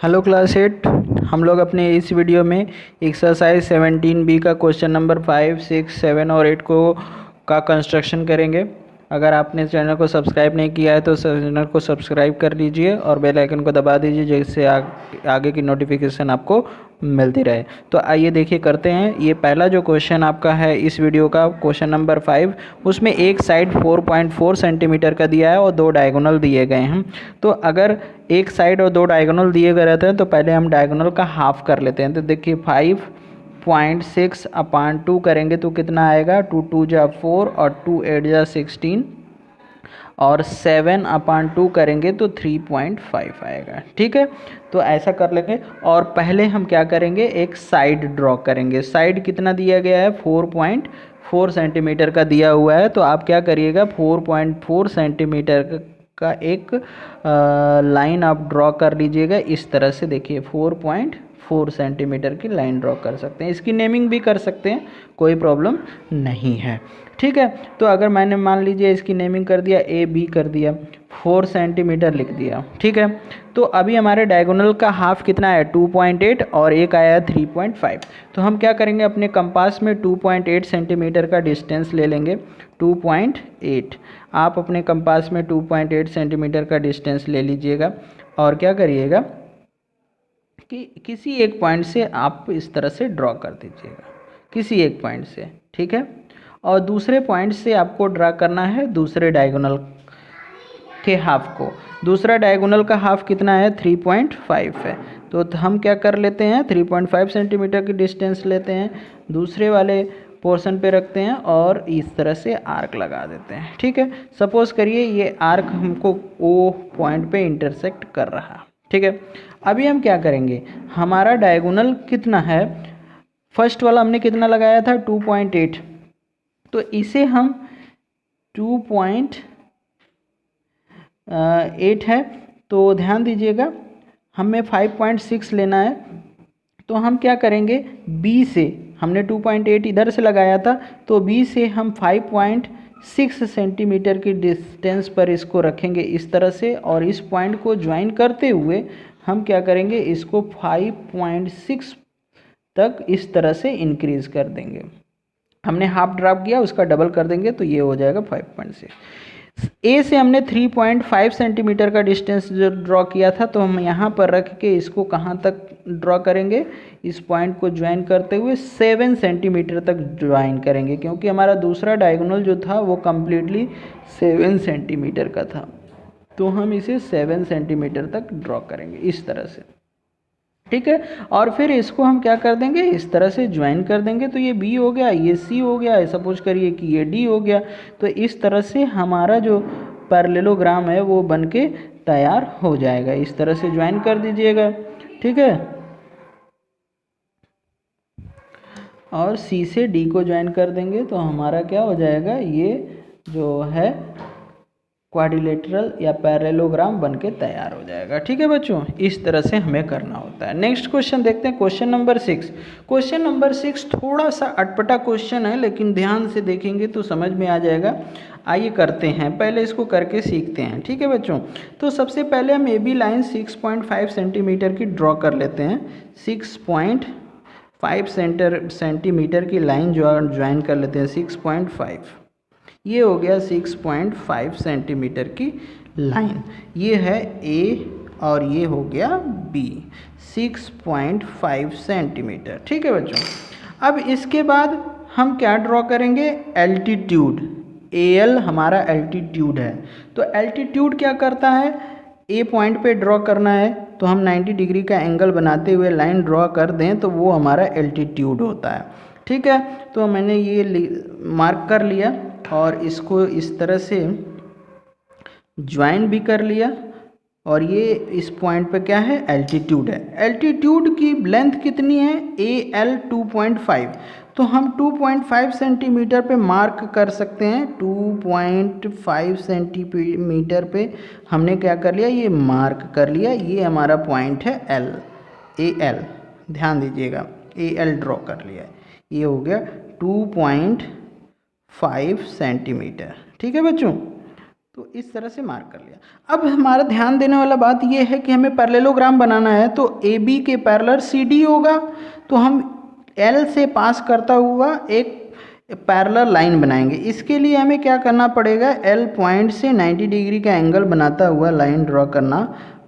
Hello class 8। हम लोग अपने इस वीडियो में एक्सरसाइज 17B का क्वेश्चन नंबर 5, 6, 7 और 8 का कंस्ट्रक्शन करेंगे। अगर आपने चैनल को सब्सक्राइब नहीं किया है तो चैनल को सब्सक्राइब कर लीजिए और बेल आइकन को दबा दीजिए, जिससे आगे की नोटिफिकेशन आपको मिलती रहे। तो आइए देखिए करते हैं। ये पहला जो क्वेश्चन आपका है इस वीडियो का, क्वेश्चन नंबर 5, उसमें एक साइड 4.4 सेंटीमीटर का दिया है और दो डायगोनल दिए गए हैं। तो अगर एक साइड और दो डायगोनल दिए गए रहते हैं तो पहले हम डायगोनल का हाफ कर लेते हैं। तो देखिए 5.6/2 करेंगे तो कितना आएगा, 2 2 जा 4 और 2 8 जा 16 और 7/2 करेंगे तो 3.5 आएगा। ठीक है, तो ऐसा कर लेंगे। और पहले हम क्या करेंगे, एक साइड ड्रॉ करेंगे। साइड कितना दिया गया है, 4.4 सेंटीमीटर का दिया हुआ है। तो आप क्या करिएगा, 4.4 सेंटीमीटर का एक लाइन आप ड्रॉ कर लीजिएगा इस तरह से। देखिए 4.4 सेंटीमीटर की लाइन ड्रॉ कर सकते हैं। इसकी नेमिंग भी कर सकते हैं, कोई प्रॉब्लम नहीं है। ठीक है, तो अगर मैंने मान लीजिए इसकी नेमिंग कर दिया, AB कर दिया, 4 सेंटीमीटर लिख दिया। ठीक है, तो अभी हमारे डायगोनल का हाफ कितना है, 2.8 और एक आया 3.5। तो हम क्या करेंगे, अपने कंपास में 2.8 सेंटीमीटर का डिस्टेंस ले लेंगे। 2.8 आप अपने कंपास में 2.8 सेंटीमीटर का डिस्टेंस ले लीजिएगा और क्या करिएगा कि किसी एक पॉइंट से आप इस तरह से ड्रॉ कर दीजिएगा, किसी एक पॉइंट से। ठीक है, और दूसरे पॉइंट से आपको ड्रा करना है दूसरे डायगोनल के हाफ को। दूसरा डायगोनल का हाफ कितना है, 3.5 है। तो हम क्या कर लेते हैं, 3.5 सेंटीमीटर की डिस्टेंस लेते हैं, दूसरे वाले पोर्शन पे रखते हैं और इस तरह से आर्क लगा देते हैं। ठीक है, सपोज करिए ये आर्क हमको ओ पॉइंट पे इंटरसेक्ट कर रहा। ठीक है, अभी हम क्या करेंगे, हमारा डायगोनल कितना है, फर्स्ट वाला हमने कितना लगाया था, 2.8। तो इसे हम 2.8 है, तो ध्यान दीजिएगा हमें 5.6 लेना है। तो हम क्या करेंगे, B से, हमने 2.8 इधर से लगाया था, तो B से हम 5.6 सेंटीमीटर की डिस्टेंस पर इसको रखेंगे इस तरह से, और इस पॉइंट को ज्वाइन करते हुए हम क्या करेंगे, इसको 5.6 तक इस तरह से इंक्रीज कर देंगे। हमने हाफ ड्रॉप किया, उसका डबल कर देंगे तो ये हो जाएगा 5.6। ए से हमने 3.5 सेंटीमीटर का डिस्टेंस जो ड्रॉ किया था, तो हम यहाँ पर रख के इसको कहाँ तक ड्रॉ करेंगे, इस पॉइंट को ज्वाइन करते हुए 7 सेंटीमीटर तक ज्वाइन करेंगे, क्योंकि हमारा दूसरा डायगोनल जो था वो कम्प्लीटली 7 सेंटीमीटर का था। तो हम इसे 7 सेंटीमीटर तक ड्रॉ करेंगे इस तरह से। ठीक है, और फिर इसको हम क्या कर देंगे, इस तरह से ज्वाइन कर देंगे। तो ये B हो गया, ये C हो गया, सपोज करिए कि ये D हो गया। तो इस तरह से हमारा जो पैरेललोग्राम है वो बनके तैयार हो जाएगा। इस तरह से ज्वाइन कर दीजिएगा। ठीक है, और C से D को ज्वाइन कर देंगे तो हमारा क्या हो जाएगा, ये जो है क्वाड्रिलेटरल या पैरेललोग्राम बनके तैयार हो जाएगा। ठीक है बच्चों, इस तरह से हमें करना होता है। नेक्स्ट क्वेश्चन देखते हैं, क्वेश्चन नंबर 6। क्वेश्चन नंबर 6 थोड़ा सा अटपटा क्वेश्चन है, लेकिन ध्यान से देखेंगे तो समझ में आ जाएगा। आइए करते हैं, पहले इसको करके सीखते हैं। ठीक है बच्चों, तो सबसे पहले हम AB लाइन 6.5 सेंटीमीटर की ड्रॉ कर लेते हैं। 6.5 सेंटीमीटर की लाइन जो ज्वाइन कर लेते हैं, 6.5, ये हो गया 6.5 सेंटीमीटर की लाइन। ये है A और ये हो गया B, 6.5 सेंटीमीटर। ठीक है बच्चों, अब इसके बाद हम क्या ड्रॉ करेंगे, एल्टीट्यूड। AL हमारा एल्टीट्यूड है। तो एल्टीट्यूड क्या करता है, A पॉइंट पे ड्रॉ करना है तो हम 90 डिग्री का एंगल बनाते हुए लाइन ड्रॉ कर दें तो वो हमारा एल्टीट्यूड होता है। ठीक है, तो मैंने ये मार्क कर लिया और इसको इस तरह से ज्वाइन भी कर लिया, और ये इस पॉइंट पे क्या है, एल्टीट्यूड है। एल्टीट्यूड की लेंथ कितनी है, AL 2.5। तो हम 2.5 सेंटीमीटर पे मार्क कर सकते हैं। 2.5 सेंटीमीटर पे हमने क्या कर लिया, ये मार्क कर लिया। ये हमारा पॉइंट है AL, ध्यान दीजिएगा, AL ड्रॉ कर लिया। ये हो गया 2.5 सेंटीमीटर। ठीक है बच्चों, तो इस तरह से मार्क कर लिया। अब हमारा ध्यान देने वाला बात यह है कि हमें पैरेललोग्राम बनाना है, तो ए बी के पैरेलल सी डी होगा, तो हम एल से पास करता हुआ एक पैरेलल लाइन बनाएंगे। इसके लिए हमें क्या करना पड़ेगा, एल पॉइंट से 90 डिग्री का एंगल बनाता हुआ लाइन ड्रॉ करना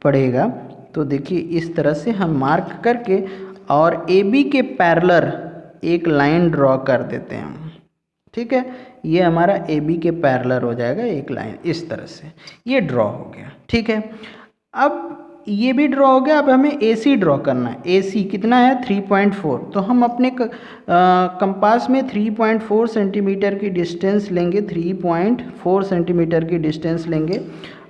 पड़ेगा। तो देखिए इस तरह से हम मार्क करके और ए बी के पैरेलल एक लाइन ड्रॉ कर देते हैं। ठीक है, ये हमारा ए बी के पैरेलल हो जाएगा एक लाइन इस तरह से, ये ड्रॉ हो गया। ठीक है, अब ये भी ड्रॉ हो गया। अब हमें ए सी ड्रॉ करना है। ए सी कितना है 3.4, तो हम अपने कंपास में 3.4 सेंटीमीटर की डिस्टेंस लेंगे, 3.4 सेंटीमीटर की डिस्टेंस लेंगे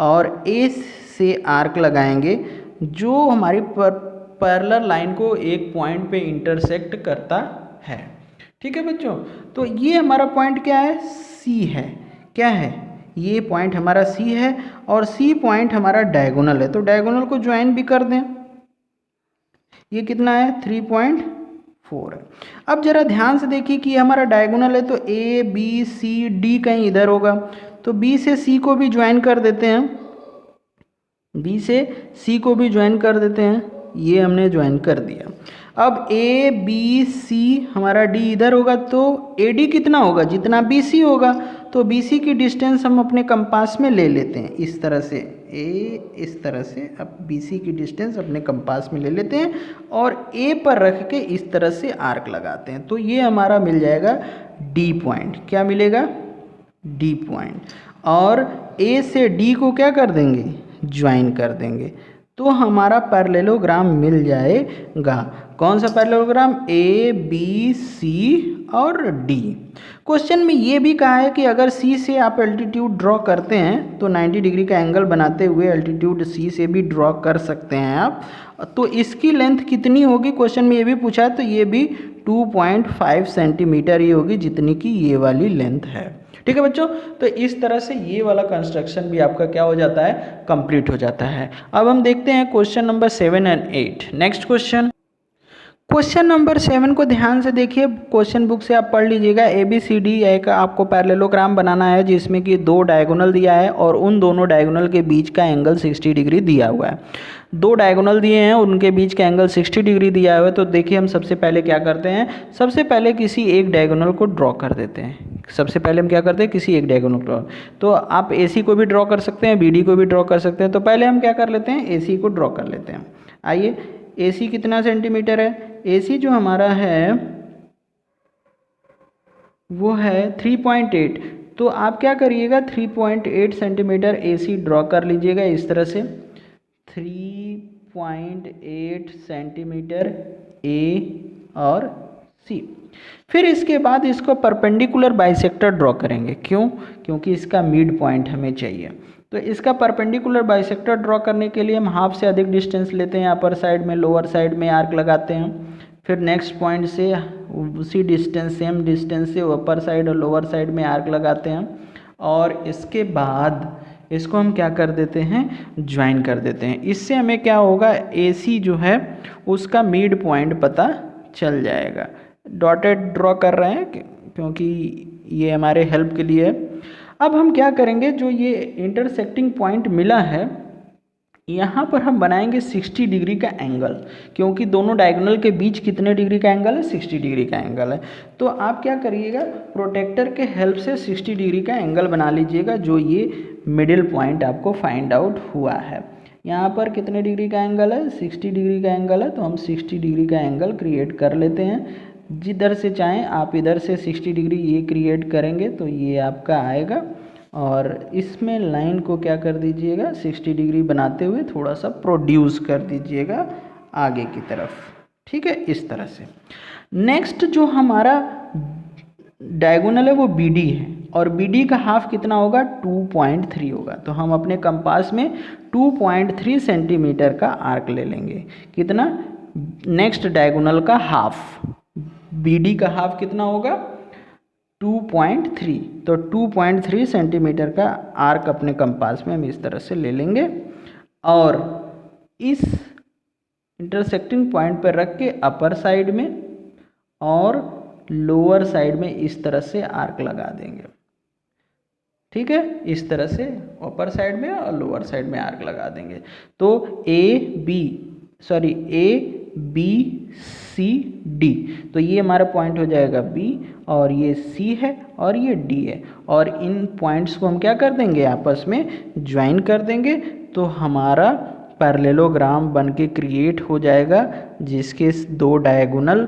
और ए से आर्क लगाएंगे जो हमारी पैरेलल लाइन को एक पॉइंट पे इंटरसेक्ट करता है। ठीक है बच्चों, तो ये हमारा पॉइंट क्या है, सी है। क्या है, ये पॉइंट हमारा सी है और सी पॉइंट हमारा डायगोनल है, तो डायगोनल को ज्वाइन भी कर दें। ये कितना है 3.4 है। अब जरा ध्यान से देखिए कि हमारा डायगोनल है, तो ए बी सी डी कहीं इधर होगा, तो बी से सी को भी ज्वाइन कर देते हैं, बी से सी को भी ज्वाइन कर देते हैं। ये हमने ज्वाइन कर दिया। अब ए बी सी हमारा डी इधर होगा, तो ए डी कितना होगा, जितना बी सी होगा, तो बी सी की डिस्टेंस हम अपने कंपास में ले लेते हैं इस तरह से, ए इस तरह से। अब बी सी की डिस्टेंस अपने कंपास में ले लेते हैं और ए पर रख के इस तरह से आर्क लगाते हैं, तो ये हमारा मिल जाएगा डी पॉइंट। क्या मिलेगा, डी पॉइंट। और ए से डी को क्या कर देंगे, ज्वाइन कर देंगे, तो हमारा पैरेललोग्राम मिल जाएगा। कौन सा पैरेललोग्राम, ए बी सी और डी। क्वेश्चन में ये भी कहा है कि अगर सी से आप एल्टीट्यूड ड्रॉ करते हैं तो 90 डिग्री का एंगल बनाते हुए एल्टीट्यूड सी से भी ड्रॉ कर सकते हैं आप, तो इसकी लेंथ कितनी होगी, क्वेश्चन में ये भी पूछा है, तो ये भी 2.5 सेंटीमीटर ही होगी जितनी की ये वाली लेंथ है। ठीक है बच्चों, तो इस तरह से ये वाला कंस्ट्रक्शन भी आपका क्या हो जाता है, कंप्लीट हो जाता है। अब हम देखते हैं क्वेश्चन नंबर 7 और 8। नेक्स्ट क्वेश्चन नंबर 7 को ध्यान से देखिए, क्वेश्चन बुक से आप पढ़ लीजिएगा। ए बी सी डी एक आपको पैरेललोग्राम बनाना है जिसमें कि 2 डायगोनल दिया है और उन दोनों डायगोनल के बीच का एंगल 60 डिग्री दिया हुआ है। 2 डायगोनल दिए हैं, उनके बीच का एंगल 60 डिग्री दिया हुआ है। तो देखिए हम सबसे पहले क्या करते हैं, सबसे पहले किसी एक डायगोनल को ड्रॉ कर देते हैं। सबसे पहले हम क्या करते हैं, किसी एक डायगोनल को, तो आप ए सी को भी ड्रॉ कर सकते हैं, बी डी को भी ड्रॉ कर सकते हैं। तो पहले हम क्या कर लेते हैं, ए सी को ड्रॉ कर लेते हैं। आइए, ए सी कितना सेंटीमीटर है, ए सी जो हमारा है वो है 3.8, तो आप क्या करिएगा 3.8 सेंटीमीटर ए सी ड्रॉ कर लीजिएगा इस तरह से, 3.8 सेंटीमीटर ए और सी। फिर इसके बाद इसको परपेंडिकुलर बाइसेक्टर ड्रॉ करेंगे। क्यों, क्योंकि इसका मिड पॉइंट हमें चाहिए। तो इसका परपेंडिकुलर बाइसेक्टर ड्रॉ करने के लिए हम हाफ से अधिक डिस्टेंस लेते हैं, अपर साइड में लोअर साइड में आर्क लगाते हैं। फिर नेक्स्ट पॉइंट से उसी डिस्टेंस, सेम डिस्टेंस से अपर साइड और लोअर साइड में आर्क लगाते हैं और इसके बाद इसको हम क्या कर देते हैं, ज्वाइन कर देते हैं। इससे हमें क्या होगा, ए सी जो है उसका मिड पॉइंट पता चल जाएगा। डॉटेड ड्रॉ कर रहे हैं क्योंकि ये हमारे हेल्प के लिए है। अब हम क्या करेंगे, जो ये इंटरसेक्टिंग पॉइंट मिला है यहाँ पर हम बनाएंगे 60 डिग्री का एंगल, क्योंकि दोनों डायगोनल के बीच कितने डिग्री का एंगल है, 60 डिग्री का एंगल है। तो आप क्या करिएगा, प्रोटेक्टर के हेल्प से 60 डिग्री का एंगल बना लीजिएगा, जो ये मिडिल पॉइंट आपको फाइंड आउट हुआ है। यहाँ पर कितने डिग्री का एंगल है, 60 डिग्री का एंगल है, तो हम 60 डिग्री का एंगल क्रिएट कर लेते हैं। जिधर से चाहें आप इधर से 60 डिग्री ये क्रिएट करेंगे तो ये आपका आएगा, और इसमें लाइन को क्या कर दीजिएगा, 60 डिग्री बनाते हुए थोड़ा सा प्रोड्यूस कर दीजिएगा आगे की तरफ। ठीक है, इस तरह से। नेक्स्ट जो हमारा डायगोनल है वो बी डी है, और बी डी का हाफ कितना होगा, 2.3 होगा। तो हम अपने कंपास में 2.3 सेंटीमीटर का आर्क ले लेंगे। कितना, नेक्स्ट डायगोनल का हाफ, बी डी का हाफ कितना होगा, 2.3, तो 2.3 सेंटीमीटर का आर्क अपने कंपास में हम इस तरह से ले लेंगे और इस इंटरसेक्टिंग पॉइंट पर रख के अपर साइड में और लोअर साइड में इस तरह से आर्क लगा देंगे। ठीक है, इस तरह से अपर साइड में और लोअर साइड में आर्क लगा देंगे। तो ए बी सी डी, तो ये हमारा पॉइंट हो जाएगा बी, और ये सी है और ये डी है, और इन पॉइंट्स को हम क्या कर देंगे, आपस में ज्वाइन कर देंगे, तो हमारा पैरेललोग्राम बन के क्रिएट हो जाएगा, जिसके दो डायगोनल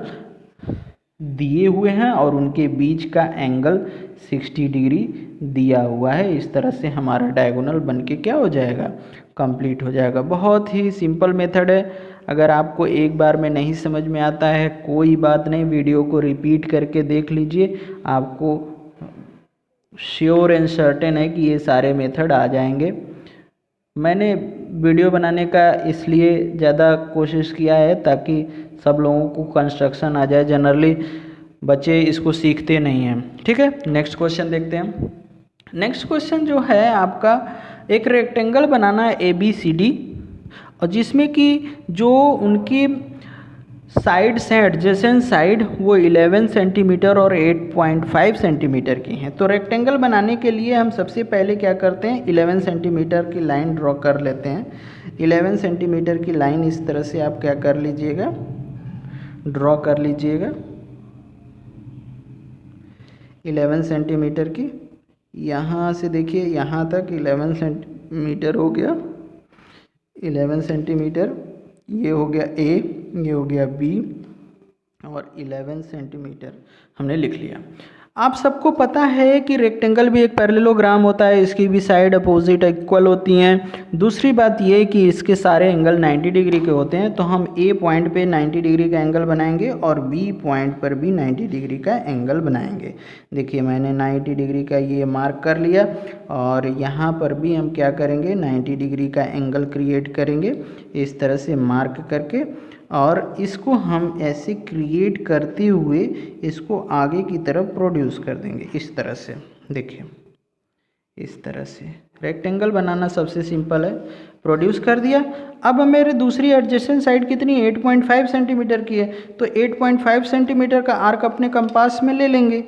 दिए हुए हैं और उनके बीच का एंगल 60 डिग्री दिया हुआ है। इस तरह से हमारा डायगोनल बन के क्या हो जाएगा, कंप्लीट हो जाएगा। बहुत ही सिंपल मेथड है। अगर आपको एक बार में नहीं समझ में आता है कोई बात नहीं, वीडियो को रिपीट करके देख लीजिए, आपको श्योर एंड सर्टेन है कि ये सारे मेथड आ जाएंगे। मैंने वीडियो बनाने का इसलिए ज़्यादा कोशिश किया है ताकि सब लोगों को कंस्ट्रक्शन आ जाए। जनरली बच्चे इसको सीखते नहीं हैं। ठीक है, नेक्स्ट क्वेश्चन देखते हैं। नेक्स्ट क्वेश्चन जो है आपका, एक रेक्टेंगल बनाना है ABCD, और जिसमें कि जो उनकी साइड्स हैं, एडजेसेंट साइड, वो 11 सेंटीमीटर और 8.5 सेंटीमीटर की हैं। तो रेक्टेंगल बनाने के लिए हम सबसे पहले क्या करते हैं, 11 सेंटीमीटर की लाइन ड्रॉ कर लेते हैं। 11 सेंटीमीटर की लाइन इस तरह से आप क्या कर लीजिएगा, ड्रॉ कर लीजिएगा 11 सेंटीमीटर की। यहाँ से देखिए यहाँ तक 11 सेंटीमीटर हो गया, 11 सेंटीमीटर, ये हो गया A, ये हो गया B, और 11 सेंटीमीटर हमने लिख लिया। आप सबको पता है कि रेक्टेंगल भी एक पैरेललोग्राम होता है, इसकी भी साइड अपोजिट इक्वल होती हैं। दूसरी बात ये कि इसके सारे एंगल 90 डिग्री के होते हैं, तो हम A पॉइंट पे 90 डिग्री का एंगल बनाएंगे और B पॉइंट पर भी 90 डिग्री का एंगल बनाएंगे। देखिए मैंने 90 डिग्री का ये मार्क कर लिया, और यहाँ पर भी हम क्या करेंगे, 90 डिग्री का एंगल क्रिएट करेंगे इस तरह से मार्क करके, और इसको हम ऐसे क्रिएट करते हुए इसको आगे की तरफ प्रोड्यूस कर देंगे इस तरह से। देखिए इस तरह से रेक्टेंगल बनाना सबसे सिंपल है, प्रोड्यूस कर दिया। अब मेरे दूसरी एडजेसेंट साइड कितनी, 8.5 सेंटीमीटर की है, तो 8.5 सेंटीमीटर का आर्क अपने कंपास में ले लेंगे।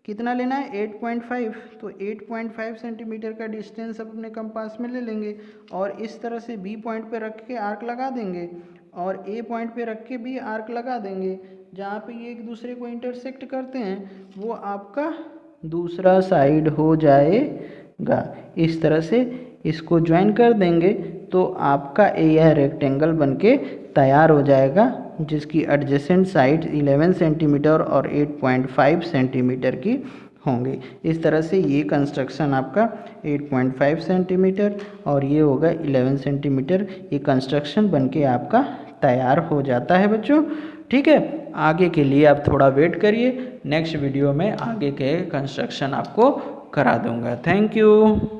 कितना लेना है, 8.5, तो 8.5 सेंटीमीटर का डिस्टेंस अब अपने कंपास में ले लेंगे, और इस तरह से B पॉइंट पे रख के आर्क लगा देंगे, और A पॉइंट पे रख के भी आर्क लगा देंगे। जहाँ पे ये एक दूसरे को इंटरसेक्ट करते हैं वो आपका दूसरा साइड हो जाएगा। इस तरह से इसको ज्वाइन कर देंगे तो आपका यह रेक्टेंगल बनके तैयार हो जाएगा, जिसकी एडजेसेंट साइड 11 सेंटीमीटर और 8.5 सेंटीमीटर की होंगे। इस तरह से ये कंस्ट्रक्शन आपका 8.5 सेंटीमीटर और ये होगा 11 सेंटीमीटर, ये कंस्ट्रक्शन बनके आपका तैयार हो जाता है बच्चों। ठीक है, आगे के लिए आप थोड़ा वेट करिए, नेक्स्ट वीडियो में आगे के कंस्ट्रक्शन आपको करा दूंगा। Thank you.